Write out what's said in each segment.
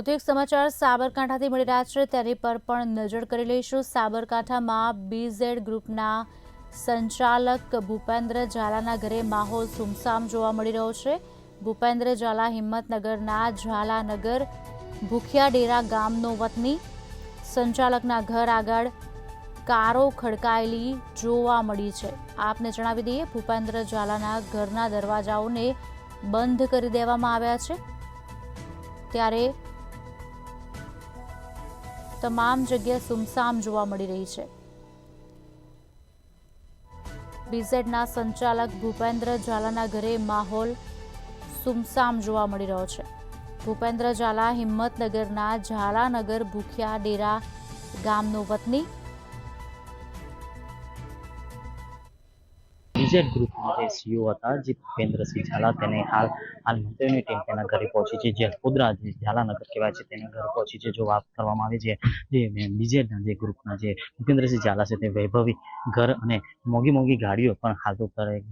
વધુ એક સમાચાર સાબરકાંઠાથી મળી રહ્યા છે, તેની પર પણ નજર કરી લઈશું। સાબરકાંઠામાં બીઝેડ ગ્રુપના સંચાલક ભૂપેન્દ્ર ઝાલાના ઘરે માહોલ સુમસામ જોવા મળી રહ્યો છે। ભૂપેન્દ્ર ઝાલા હિંમતનગરના ઝાલાનગર ભૂખિયાડેરા ગામનો વતની। સંચાલકના ઘર આગળ કારો ખડકાયેલી જોવા મળી છે। આપને જણાવી દઈએ, ભૂપેન્દ્ર ઝાલાના ઘરના દરવાજાઓને બંધ કરી દેવામાં આવ્યા છે, ત્યારે તમામ જગ્યા સુમસામ જોવા મળી રહી છે। બીઝેડના સંચાલક ભૂપેન્દ્ર ઝાલાના ઘરે માહોલ સુમસામ જોવા મળી રહ્યો છે। ભૂપેન્દ્ર ઝાલા હિંમતનગરના ઝાલાનગર ભૂખિયા ડેરા ગામનો વતની। બીઝેડ ગ્રુપના જે સીઈઓ હતા, જે ભૂપેન્દ્રસિંહ ઝાલા, તેને હાલ મંત્રીઓની ટીમ તેના ઘરે પહોંચી છે, જે અલ્પોદરા જે ઝાલાનગર કહેવાય છે તેના ઘરે પહોંચી છે। જો વાત કરવામાં આવે છે જે બીઝેડના જે ગ્રુપના જે ભૂપેન્દ્રસિંહ ઝાલા છે, તે વૈભવી ઘર અને મોંઘી ગાડીઓ પણ હાલ તો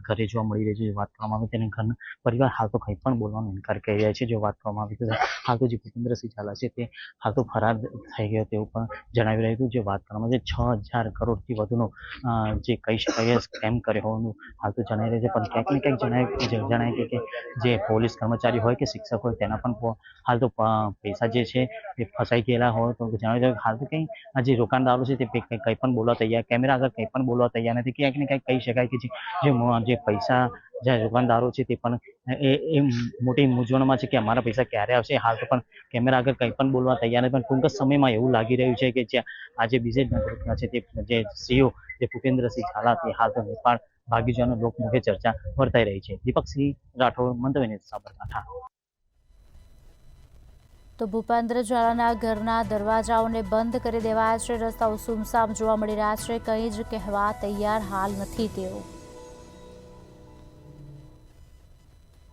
ઘરે જોવા મળી રહી છે। જો વાત કરવામાં આવે તેને ઘરના પરિવાર હાલ તો કંઈ પણ બોલવાનો ઇનકાર કરી રહ્યા છે। જો વાત કરવામાં આવે તો હાલ તો જે ભૂપેન્દ્રસિંહ ઝાલા છે તે હાલ તો ફરાર થઈ ગયો તેવું પણ જણાવી રહ્યું હતું। જો વાત કરવામાં આવે 6,000 કરોડથી વધુનો જે કહી શકાય સ્કેમ કર્યો હોવાનું હાલ તો જણાઈ રહ્યું છે, પણ ક્યાંક ને ક્યાંક જણાય કે જે પોલીસ કર્મચારી હોય કે શિક્ષક હોય તેના પણ હાલ તો પૈસા જે છે તે ફસાઈ ગયેલા હોય તો જણાવી રહ્યું હાલ તો કંઈ આ જે રોકાણદારો છે તે કંઈ પણ બોલવા તૈયાર, કેમેરા આગળ કંઈ પણ બોલવા તૈયાર નથી। ક્યાંક ને ક્યાંક કહી શકાય કે જે પૈસા જે રોકાણદારો છે તે પણ એ મોટી મૂંઝવણમાં છે કે અમારા પૈસા ક્યારે આવશે। હાલ તો પણ કેમેરા આગળ કંઈ પણ બોલવા તૈયાર નથી, પણ ટૂંક જ સમયમાં એવું લાગી રહ્યું છે કે જ્યાં આજે બીજેડના ગ્રુપના છે તે જે સીઈઓ જે ભૂપેન્દ્રસિંહ ઝાલા તે હાલ તો નેપાળ ભાગી જવાનો લોકમુખે ચર્ચા વર્તાઈ રહી છે। દીપકસિંહ રાઠોડ, મંતવ્ય ન્યૂઝ, સાબરકાંઠા। તો ભૂપેન્દ્ર ઝાલાના ઘરના દરવાજાઓને બંધ કરી દેવાયા છે, રસ્તાઓ સુમસામ જોવા મળી રહ્યા છે, કંઈ જ કહેવા તૈયાર હાલ નથી તેઓ।